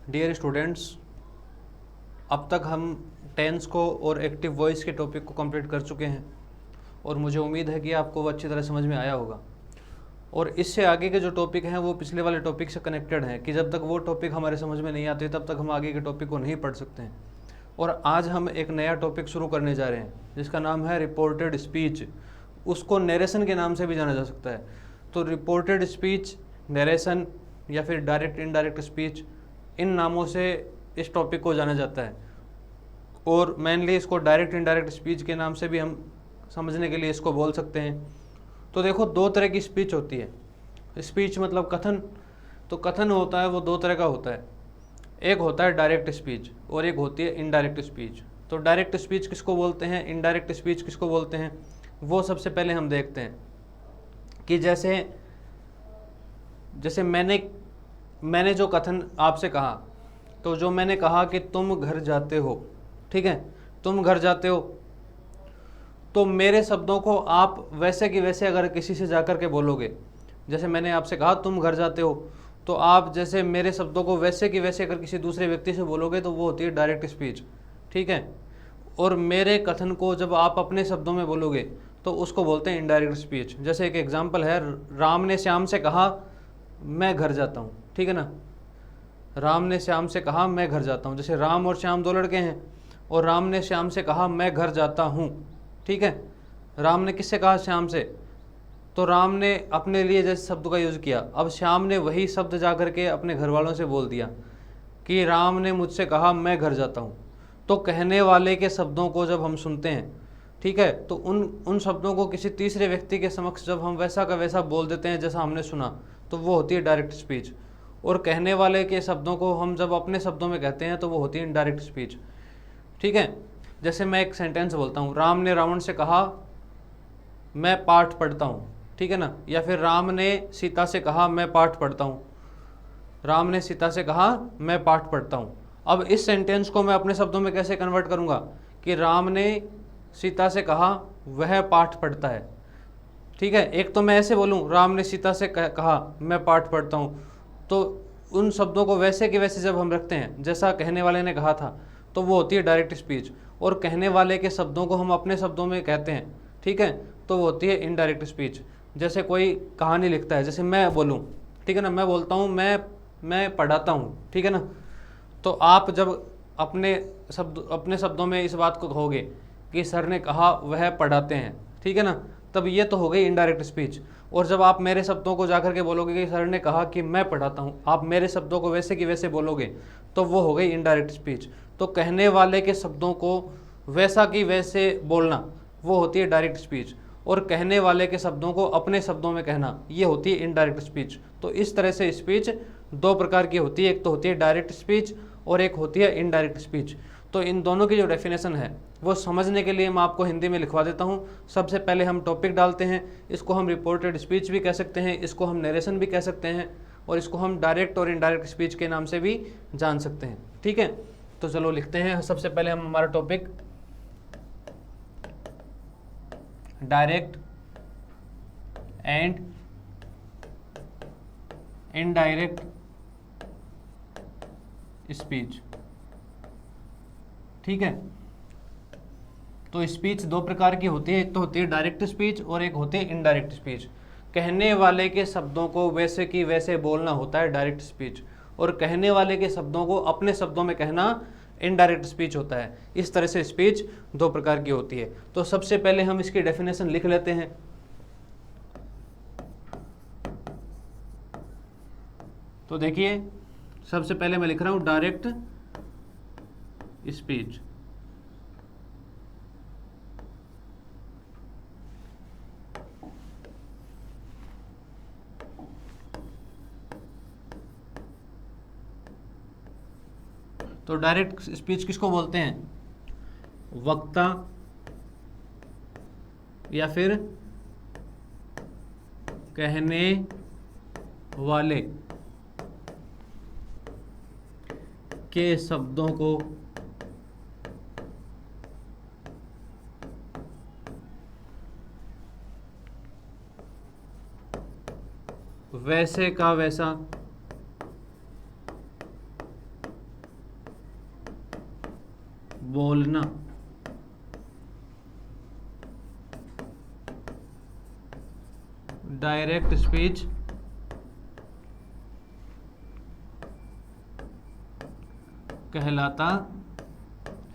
Dear students, अब तक हम टेंस को और एक्टिव वॉइस के टॉपिक को कंप्लीट कर चुके हैं और मुझे उम्मीद है कि आपको वो अच्छी तरह समझ में आया होगा। और इससे आगे के जो टॉपिक हैं वो पिछले वाले टॉपिक से कनेक्टेड हैं कि जब तक वो टॉपिक हमारे समझ में नहीं आते तब तक हम आगे के टॉपिक को नहीं पढ़ सकते हैं। और आज हम एक नया टॉपिक शुरू करने जा रहे हैं जिसका नाम है रिपोर्टेड स्पीच। उसको नरेशन के नाम से भी जाना जा सकता है। तो रिपोर्टेड स्पीच, नरेशन या फिर डायरेक्ट इनडायरेक्ट स्पीच, इन नामों से इस टॉपिक को जाना जाता है। और मेनली इसको डायरेक्ट इनडायरेक्ट स्पीच के नाम से भी हम समझने के लिए इसको बोल सकते हैं। तो देखो, दो तरह की स्पीच होती है। स्पीच मतलब कथन। तो कथन होता है वो दो तरह का होता है। एक होता है डायरेक्ट स्पीच और एक होती है इनडायरेक्ट स्पीच। तो डायरेक्ट स्पीच किसको बोलते हैं, इनडायरेक्ट स्पीच किसको बोलते हैं, वो सबसे पहले हम देखते हैं कि जैसे मैंने जो कथन आपसे कहा, तो जो मैंने कहा कि तुम घर जाते हो, ठीक है, तुम घर जाते हो, तो मेरे शब्दों को आप वैसे कि वैसे अगर किसी से जाकर के बोलोगे, जैसे मैंने आपसे कहा तुम घर जाते हो, तो आप जैसे मेरे शब्दों को वैसे कि वैसे अगर किसी दूसरे व्यक्ति से बोलोगे तो वो होती है डायरेक्ट स्पीच, ठीक है। और मेरे कथन को जब आप अपने शब्दों में बोलोगे तो उसको बोलते हैं इनडायरेक्ट स्पीच। जैसे एक एग्जाम्पल है, राम ने श्याम से कहा मैं घर जाता हूँ, ठीक है ना। राम ने श्याम से कहा मैं घर जाता हूँ। जैसे राम और श्याम दो लड़के हैं और राम ने श्याम से कहा मैं घर जाता हूँ, ठीक है। राम ने किससे कहा, श्याम से। तो राम ने अपने लिए जैसे शब्द का यूज़ किया, अब श्याम ने वही शब्द जा कर के अपने घर वालों से बोल दिया कि राम ने मुझसे कहा मैं घर जाता हूँ। तो कहने वाले के शब्दों को जब हम सुनते हैं, ठीक है, तो उन शब्दों को किसी तीसरे व्यक्ति के समक्ष जब हम वैसा का वैसा बोल देते हैं जैसा हमने सुना, तो वो होती है डायरेक्ट स्पीच। और कहने वाले के शब्दों को हम जब अपने शब्दों में कहते हैं तो वो होती है इनडायरेक्ट स्पीच, ठीक है। जैसे मैं एक सेंटेंस बोलता हूँ, राम ने रावण से कहा मैं पाठ पढ़ता हूँ, ठीक है ना। या फिर राम ने सीता से कहा मैं पाठ पढ़ता हूँ। राम ने सीता से कहा मैं पाठ पढ़ता हूँ। अब इस सेंटेंस को मैं अपने शब्दों में कैसे कन्वर्ट करूँगा कि राम ने सीता से कहा वह पाठ पढ़ता है, ठीक है। एक तो मैं ऐसे बोलूँ, राम ने सीता से कहा मैं पाठ पढ़ता हूँ, तो उन शब्दों को वैसे कि वैसे जब हम रखते हैं जैसा कहने वाले ने कहा था तो वो होती है डायरेक्ट स्पीच। और कहने वाले के शब्दों को हम अपने शब्दों में कहते हैं, ठीक है, तो वो होती है इनडायरेक्ट स्पीच। जैसे कोई कहानी लिखता है, जैसे मैं बोलूँ, ठीक है ना, मैं बोलता हूँ मैं पढ़ाता हूँ, ठीक है ना। तो आप जब अपने शब्दों में इस बात को कहोगे कि सर ने कहा वह पढ़ाते हैं, ठीक है ना, तब ये तो हो गई इनडायरेक्ट स्पीच। और जब आप मेरे शब्दों को जाकर के बोलोगे कि सर ने कहा कि मैं पढ़ाता हूँ, आप मेरे शब्दों को वैसे कि वैसे बोलोगे तो वो हो गई इनडायरेक्ट स्पीच। तो कहने वाले के शब्दों को वैसा कि वैसे बोलना वो होती है डायरेक्ट स्पीच, और कहने वाले के शब्दों को अपने शब्दों में कहना ये होती है इनडायरेक्ट स्पीच। तो इस तरह से स्पीच दो प्रकार की होती है, एक तो होती है डायरेक्ट स्पीच और एक होती है इनडायरेक्ट स्पीच। तो इन दोनों की जो डेफिनेशन है वो समझने के लिए मैं आपको हिंदी में लिखवा देता हूँ। सबसे पहले हम टॉपिक डालते हैं, इसको हम रिपोर्टेड स्पीच भी कह सकते हैं, इसको हम नरेशन भी कह सकते हैं, और इसको हम डायरेक्ट और इनडायरेक्ट स्पीच के नाम से भी जान सकते हैं, ठीक है। तो चलो लिखते हैं। सबसे पहले हम हमारा topic direct and indirect speech, ठीक है। तो स्पीच दो प्रकार की होती है, एक तो होती है डायरेक्ट स्पीच और एक होती है इनडायरेक्ट स्पीच। कहने वाले के शब्दों को वैसे कि वैसे बोलना होता है डायरेक्ट स्पीच, और कहने वाले के शब्दों को अपने शब्दों में कहना इनडायरेक्ट स्पीच होता है। इस तरह से स्पीच दो प्रकार की होती है। तो सबसे पहले हम इसकी डेफिनेशन लिख लेते हैं। तो देखिए, सबसे पहले मैं लिख रहा हूं डायरेक्ट स्पीच। तो डायरेक्ट स्पीच किसको बोलते हैं, वक्ता या फिर कहने वाले के शब्दों को वैसे का वैसा बोलना। डायरेक्ट स्पीच कहलाता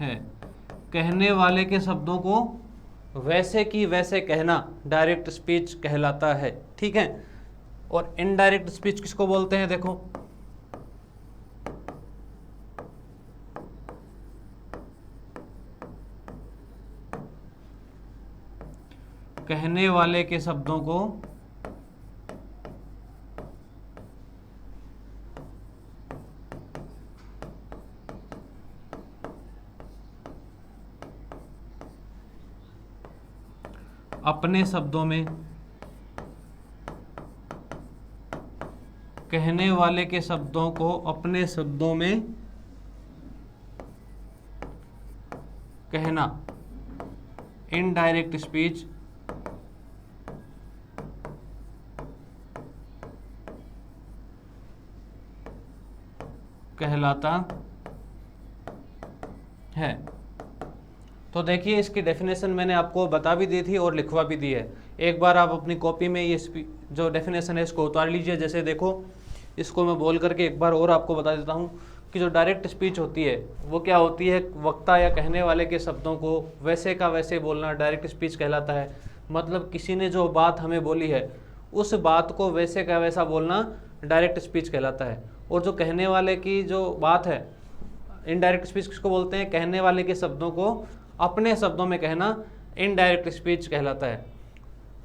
है। कहने वाले के शब्दों को वैसे की वैसे कहना डायरेक्ट स्पीच कहलाता है, ठीक है। और इनडायरेक्ट स्पीच किसको बोलते हैं? देखो, कहने वाले के शब्दों को अपने शब्दों में, कहने वाले के शब्दों को अपने शब्दों में कहना इनडायरेक्ट स्पीच कहलाता है। तो देखिए, इसकी डेफिनेशन मैंने आपको बता भी दी थी और लिखवा भी दी है। एक बार आप अपनी कॉपी में ये जो डेफिनेशन है इसको उतार लीजिए। जैसे देखो, इसको मैं बोल करके एक बार और आपको बता देता हूँ कि जो डायरेक्ट स्पीच होती है वो क्या होती है? वक्ता या कहने वाले के शब्दों को वैसे का वैसे बोलना डायरेक्ट स्पीच कहलाता है। मतलब किसी ने जो बात हमें बोली है उस बात को वैसे का वैसा बोलना डायरेक्ट स्पीच कहलाता है। और जो कहने वाले की जो बात है, इनडायरेक्ट स्पीच किसको बोलते हैं? कहने वाले के शब्दों को अपने शब्दों में कहना इनडायरेक्ट स्पीच कहलाता है,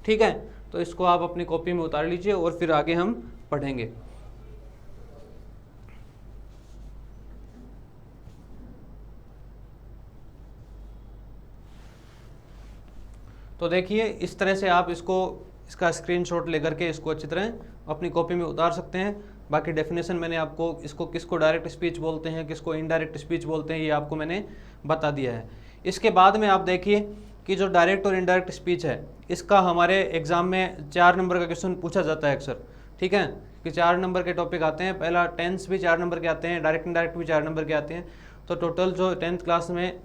ठीक है। तो इसको आप अपनी कॉपी में उतार लीजिए और फिर आगे हम पढ़ेंगे। तो देखिए, इस तरह से आप इसका स्क्रीनशॉट लेकर के इसको अच्छी तरह अपनी कॉपी में उतार सकते हैं। बाकी डेफिनेशन मैंने आपको किसको डायरेक्ट स्पीच बोलते हैं, किसको इनडायरेक्ट स्पीच बोलते हैं, ये आपको मैंने बता दिया है। इसके बाद में आप देखिए कि जो डायरेक्ट और इनडायरेक्ट स्पीच है इसका हमारे एग्जाम में 4 नंबर का क्वेश्चन पूछा जाता है अक्सर, ठीक है। कि 4 नंबर के टॉपिक आते हैं। पहला टेंस भी 4 नंबर के आते हैं, डायरेक्ट इनडायरेक्ट भी 4 नंबर के आते हैं। तो टोटल जो 10th क्लास में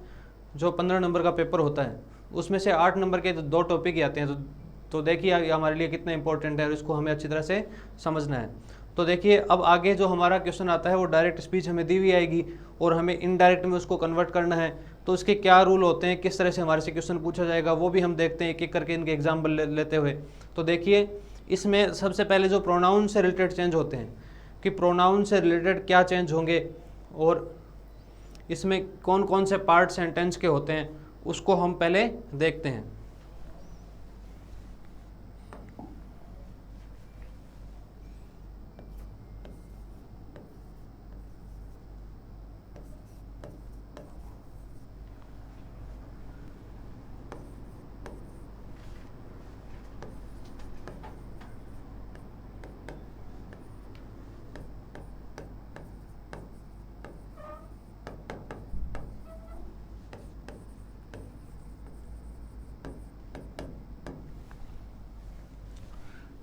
जो 15 नंबर का पेपर होता है उसमें से 8 नंबर के 2 टॉपिक ही आते हैं। तो देखिए ये हमारे लिए कितना इंपॉर्टेंट है और इसको हमें अच्छी तरह से समझना है। तो देखिए, अब आगे जो हमारा क्वेश्चन आता है वो डायरेक्ट स्पीच हमें दी हुई आएगी और हमें इनडायरेक्ट में उसको कन्वर्ट करना है। तो इसके क्या रूल होते हैं, किस तरह से हमारे से क्वेश्चन पूछा जाएगा, वो भी हम देखते हैं एक एक करके इनके एग्जाम्पल लेते हुए। तो देखिए, इसमें सबसे पहले जो प्रोनाउन से रिलेटेड चेंज होते हैं कि प्रोनाउन से रिलेटेड क्या चेंज होंगे और इसमें कौन कौन से पार्ट सेंटेंस के होते हैं उसको हम पहले देखते हैं।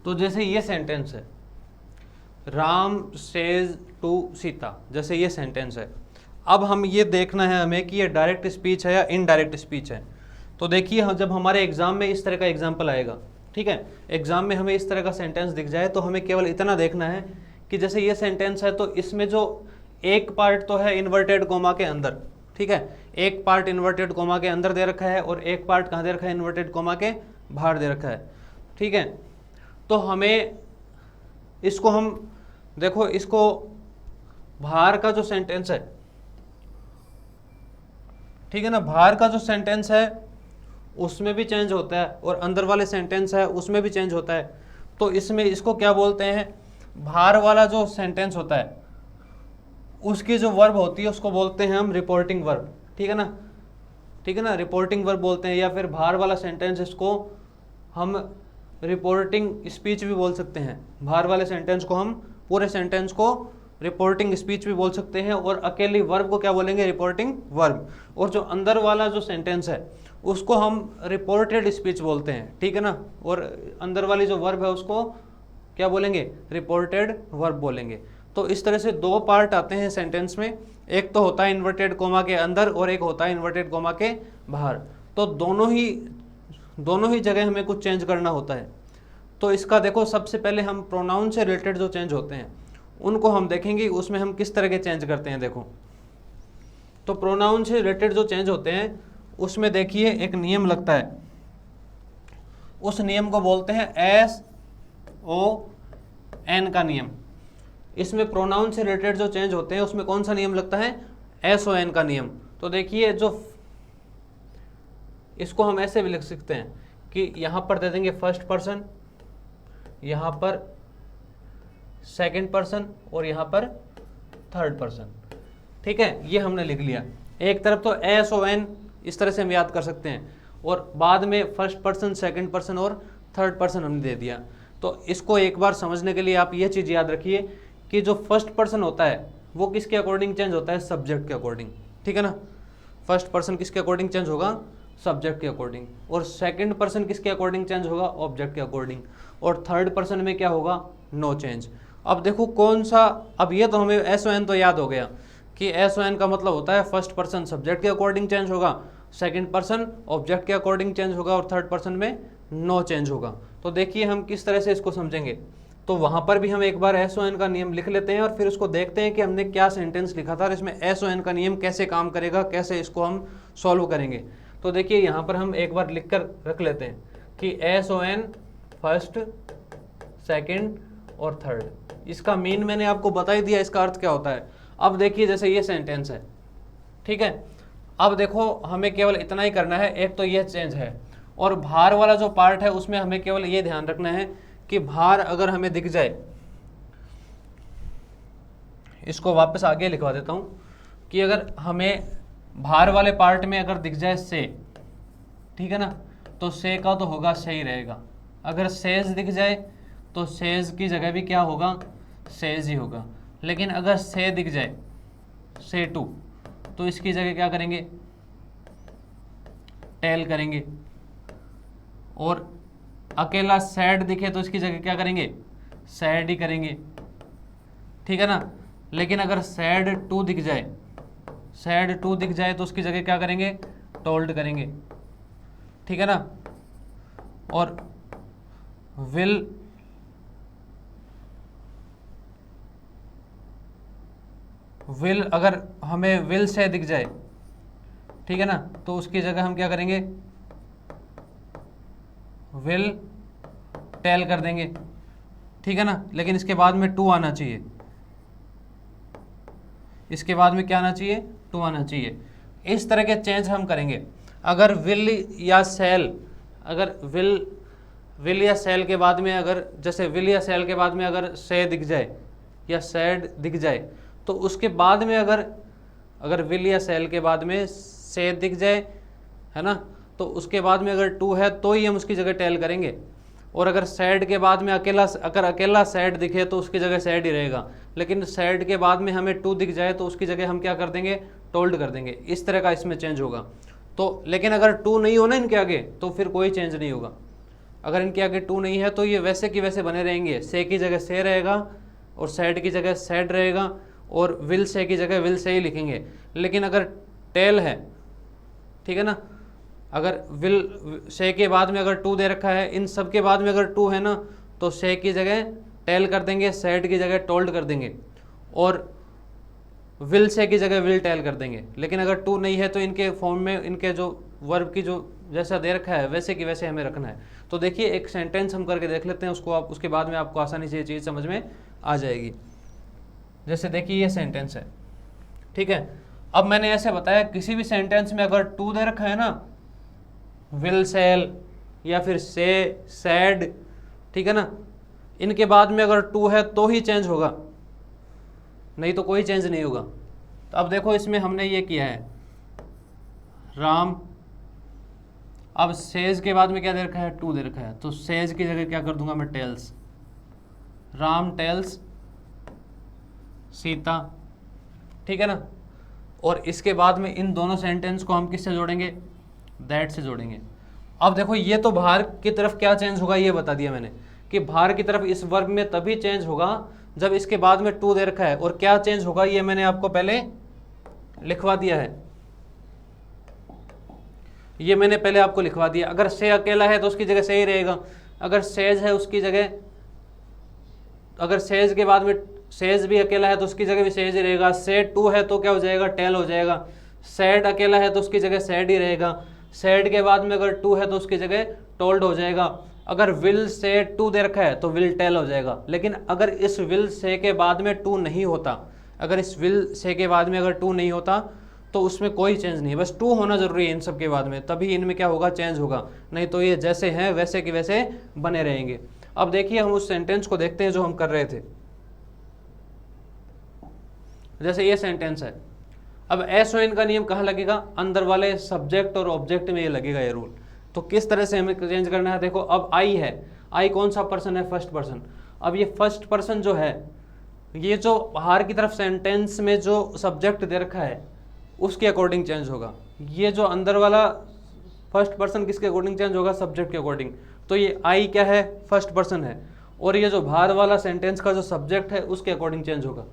तो जैसे ये सेंटेंस है, राम सेज टू सीता, जैसे ये सेंटेंस है। अब हम ये देखना है हमें कि ये डायरेक्ट स्पीच है या इनडायरेक्ट स्पीच है। तो देखिए, हम जब हमारे एग्जाम में इस तरह का एग्जाम्पल आएगा, ठीक है, एग्जाम में हमें इस तरह का सेंटेंस दिख जाए तो हमें केवल इतना देखना है कि जैसे ये सेंटेंस है तो इसमें जो एक पार्ट तो है इन्वर्टेड कोमा के अंदर, ठीक है, एक पार्ट इन्वर्टेड कोमा के अंदर दे रखा है और एक पार्ट कहाँ दे रखा है? इन्वर्टेड कोमा के बाहर दे रखा है, ठीक है। तो हमें इसको हम देखो, इसको बाहर का जो सेंटेंस है, ठीक है ना, बाहर का जो सेंटेंस है उसमें भी चेंज होता है और अंदर वाले सेंटेंस है उसमें भी चेंज होता है। तो इसमें इसको क्या बोलते हैं? बाहर वाला जो सेंटेंस होता है उसकी जो वर्ब होती है उसको बोलते हैं हम रिपोर्टिंग वर्ब, ठीक है ना, ठीक है ना, रिपोर्टिंग वर्ब बोलते हैं। या फिर बाहर वाला सेंटेंस इसको हम रिपोर्टिंग स्पीच भी बोल सकते हैं। बाहर वाले सेंटेंस को हम पूरे सेंटेंस को रिपोर्टिंग स्पीच भी बोल सकते हैं और अकेली वर्ब को क्या बोलेंगे? Reporting verb. और जो अंदर वाला जो सेंटेंस है उसको हम रिपोर्टेड स्पीच बोलते हैं, ठीक है ना, और अंदर वाली जो वर्ब है उसको क्या बोलेंगे? रिपोर्टेड वर्ब बोलेंगे। तो इस तरह से दो पार्ट आते हैं सेंटेंस में, एक तो होता है इन्वर्टेड कोमा के अंदर और एक होता है इन्वर्टेड कोमा के बाहर। तो दोनों ही जगह हमें कुछ चेंज करना होता है। तो इसका देखो, सबसे पहले हम प्रोनाउन से रिलेटेड जो चेंज होते हैं उनको हम देखेंगे, उसमें हम किस तरह के चेंज करते हैं। देखो, तो प्रोनाउन से रिलेटेड जो चेंज होते हैं उसमें देखिए एक नियम लगता है, उस नियम को बोलते हैं SON का नियम। इसमें प्रोनाउन से रिलेटेड जो चेंज होते हैं उसमें कौन सा नियम लगता है? SON का नियम। तो देखिए, जो इसको हम ऐसे भी लिख सकते हैं कि यहां पर दे देंगे फर्स्ट पर्सन, यहां पर सेकंड पर्सन और यहां पर थर्ड पर्सन। ठीक है, ये हमने लिख लिया। एक तरफ तो SON इस तरह से हम याद कर सकते हैं, और बाद में फर्स्ट पर्सन, सेकंड पर्सन और थर्ड पर्सन हमने दे दिया। तो इसको एक बार समझने के लिए आप ये चीज़ याद रखिए कि जो फर्स्ट पर्सन होता है वो किसके अकॉर्डिंग चेंज होता है? सब्जेक्ट के अकॉर्डिंग। ठीक है ना, फर्स्ट पर्सन किसके अकॉर्डिंग चेंज होगा? सब्जेक्ट के अकॉर्डिंग। और सेकंड पर्सन किसके अकॉर्डिंग चेंज होगा? ऑब्जेक्ट के अकॉर्डिंग। और थर्ड पर्सन में क्या होगा? No change. अब देखो कौन सा, अब ये तो हमें SON तो याद हो गया कि SON का मतलब होता है फर्स्ट पर्सन सब्जेक्ट के अकॉर्डिंग चेंज होगा, सेकंड पर्सन ऑब्जेक्ट के अकॉर्डिंग चेंज होगा और थर्ड पर्सन में नो चेंज होगा। तो देखिए हम किस तरह से इसको समझेंगे। तो वहाँ पर भी हम एक बार SON का नियम लिख लेते हैं और फिर उसको देखते हैं कि हमने क्या सेंटेंस लिखा था और इसमें SON का नियम कैसे काम करेगा, कैसे इसको हम सॉल्व करेंगे। तो देखिए यहाँ पर हम एक बार लिख कर रख लेते हैं कि SON फर्स्ट, सेकेंड और थर्ड। इसका मीन मैंने आपको बता ही दिया, इसका अर्थ क्या होता है। अब देखिए जैसे ये सेंटेंस है, ठीक है, अब देखो हमें केवल इतना ही करना है, एक तो ये चेंज है और भार वाला जो पार्ट है उसमें हमें केवल ये ध्यान रखना है कि भार अगर हमें दिख जाए, इसको वापस आगे लिखवा देता हूँ कि अगर हमें भार वाले पार्ट में अगर दिख जाए से, ठीक है ना, तो से का तो होगा से ही रहेगा। अगर सेज दिख जाए तो सेज की जगह भी क्या होगा? सेज ही होगा। लेकिन अगर से दिख जाए, से टू, तो इसकी जगह क्या करेंगे? टेल करेंगे। और अकेला सैड दिखे तो इसकी जगह क्या करेंगे? सैड ही करेंगे। ठीक है ना। लेकिन अगर सैड टू दिख जाए, सैड टू दिख जाए तो उसकी जगह क्या करेंगे? टोल्ड करेंगे। ठीक है ना। और विल अगर हमें विल से दिख जाए, ठीक है ना, तो उसकी जगह हम क्या करेंगे? विल टेल कर देंगे। ठीक है ना। लेकिन इसके बाद में टू आना चाहिए, इसके बाद में क्या आना चाहिए? टू आना चाहिए। इस तरह के चेंज हम करेंगे। अगर विल या सेल, अगर विल या सेल के बाद में, अगर जैसे विल या सेल के बाद में अगर से दिख जाए या सैड दिख जाए, तो उसके बाद में अगर विल या सेल के बाद में से दिख जाए, है ना, तो उसके बाद में अगर टू है तो ही हम उसकी जगह टेल करेंगे। और अगर सैड के बाद में अकेला सैड दिखे तो उसकी जगह सैड ही रहेगा। लेकिन सैड के बाद में हमें टू दिख जाए तो उसकी जगह हम क्या कर देंगे? टोल्ड कर देंगे। इस तरह का इसमें चेंज होगा। तो लेकिन अगर टू नहीं हो ना इनके आगे, तो फिर कोई चेंज नहीं होगा। अगर इनके आगे टू नहीं है तो ये वैसे की वैसे बने रहेंगे। से की जगह से रहेगा और सैड की जगह सैड रहेगा और विल से की जगह विल से ही लिखेंगे। लेकिन अगर टेल है, ठीक है ना, अगर विल से के बाद में अगर टू दे रखा है, इन सब के बाद में अगर टू है ना, तो से की जगह टेल कर देंगे, सैड की जगह टोल्ड कर देंगे और विल से की जगह विल टेल कर देंगे। लेकिन अगर टू नहीं है तो इनके फॉर्म में, इनके जो वर्ब की जो जैसा दे रखा है वैसे की वैसे हमें रखना है। तो देखिए एक सेंटेंस हम करके देख लेते हैं, उसको आप उसके बाद में आपको आसानी से ये चीज़ समझ में आ जाएगी। जैसे देखिए ये सेंटेंस है, ठीक है। अब मैंने ऐसे बताया किसी भी सेंटेंस में अगर टू दे रखा है ना, विल सेल या फिर से, सैड, ठीक है ना, इनके बाद में अगर टू है तो ही चेंज होगा, नहीं तो कोई चेंज नहीं होगा। तो अब देखो इसमें हमने ये किया है राम, अब सेज के बाद में क्या दे रखा है? टू दे रखा है, तो सेज की जगह क्या कर दूंगा मैं? टेल्स। राम टेल्स सीता, ठीक है ना। और इसके बाद में इन दोनों सेंटेंस को हम किससे जोड़ेंगे? दैट से जोड़ेंगे। अब देखो ये तो बाहर की तरफ क्या चेंज होगा ये बता दिया मैंने कि बाहर की तरफ इस वर्ब में तभी चेंज होगा जब इसके बाद में टू दे रखा है और क्या चेंज होगा ये मैंने आपको पहले लिखवा दिया है, ये मैंने पहले आपको लिखवा दिया। अगर से अकेला है तो उसकी जगह से ही रहेगा, अगर सेज है उसकी जगह, अगर सेज के बाद में सेज भी अकेला है तो उसकी जगह भी सेज ही रहेगा। सेड टू है तो क्या हो जाएगा, टेल हो जाएगा। सैड अकेला है तो उसकी जगह सैड ही रहेगा। सैड के बाद में अगर टू है तो उसकी जगह टोल्ड हो जाएगा। अगर विल से टू दे रखा है तो विल टेल हो जाएगा। लेकिन अगर इस विल से के बाद में टू नहीं होता, अगर इस विल से के बाद में अगर टू नहीं होता तो उसमें कोई चेंज नहीं है, बस टू होना जरूरी है इन सब के बाद में, तभी इनमें क्या होगा, चेंज होगा, नहीं तो ये जैसे हैं वैसे के वैसे बने रहेंगे। अब देखिए हम उस सेंटेंस को देखते हैं जो हम कर रहे थे। जैसे ये सेंटेंस है, अब एस ओ एन का नियम कहाँ लगेगा, अंदर वाले सब्जेक्ट और ऑब्जेक्ट में ये लगेगा ये रूल। तो किस तरह से हमें चेंज करना है, देखो अब आई है, आई कौन सा पर्सन है, फर्स्ट पर्सन। अब ये फर्स्ट पर्सन जो है, ये जो बाहर की तरफ सेंटेंस में जो सब्जेक्ट दे रखा है उसके अकॉर्डिंग चेंज होगा। ये जो अंदर वाला फर्स्ट पर्सन किसके अकॉर्डिंग चेंज होगा, सब्जेक्ट के अकॉर्डिंग। तो ये आई क्या है, फर्स्ट पर्सन है, और ये जो बाहर वाला सेंटेंस का जो सब्जेक्ट है उसके अकॉर्डिंग चेंज होगा।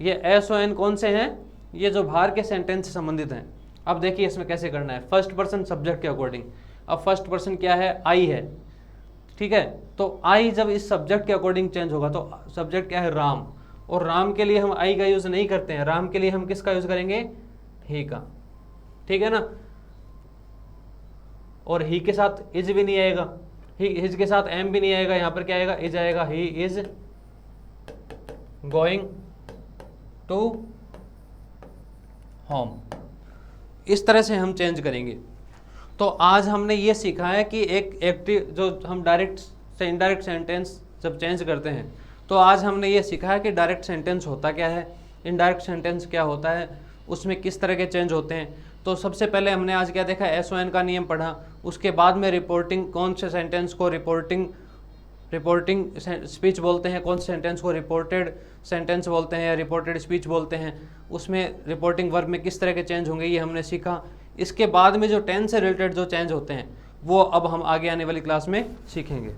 ये एस ओ एन कौन से हैं, ये जो बाहर के सेंटेंस से संबंधित हैं। अब देखिए इसमें कैसे करना है, फर्स्ट पर्सन सब्जेक्ट के अकॉर्डिंग। अब फर्स्ट पर्सन क्या है, आई है, ठीक है। तो आई जब इस सब्जेक्ट के अकॉर्डिंग चेंज होगा, तो सब्जेक्ट क्या है, राम, और राम के लिए हम आई का यूज नहीं करते हैं, राम के लिए हम किसका यूज करेंगे, ही का, ठीक है ना। और ही के साथ इज भी नहीं आएगा, हिज के साथ एम भी नहीं आएगा, यहां पर क्या आएगा, इज आएगा। He is going to home. इस तरह से हम चेंज करेंगे। तो आज हमने ये सीखा है कि एक एक्टिव, जो हम डायरेक्ट से इनडायरेक्ट सेंटेंस जब चेंज करते हैं, तो आज हमने ये सीखा है कि डायरेक्ट सेंटेंस होता क्या है, इनडायरेक्ट सेंटेंस क्या होता है, उसमें किस तरह के चेंज होते हैं। तो सबसे पहले हमने आज क्या देखा, एस ओ एन का नियम पढ़ा। उसके बाद में रिपोर्टिंग, कौन से सेंटेंस को रिपोर्टिंग स्पीच बोलते हैं, कौन से सेंटेंस को रिपोर्टेड सेंटेंस बोलते हैं या रिपोर्टेड स्पीच बोलते हैं, उसमें रिपोर्टिंग वर्ब में किस तरह के चेंज होंगे ये हमने सीखा। इसके बाद में जो टेंस से रिलेटेड जो चेंज होते हैं वो अब हम आगे आने वाली क्लास में सीखेंगे।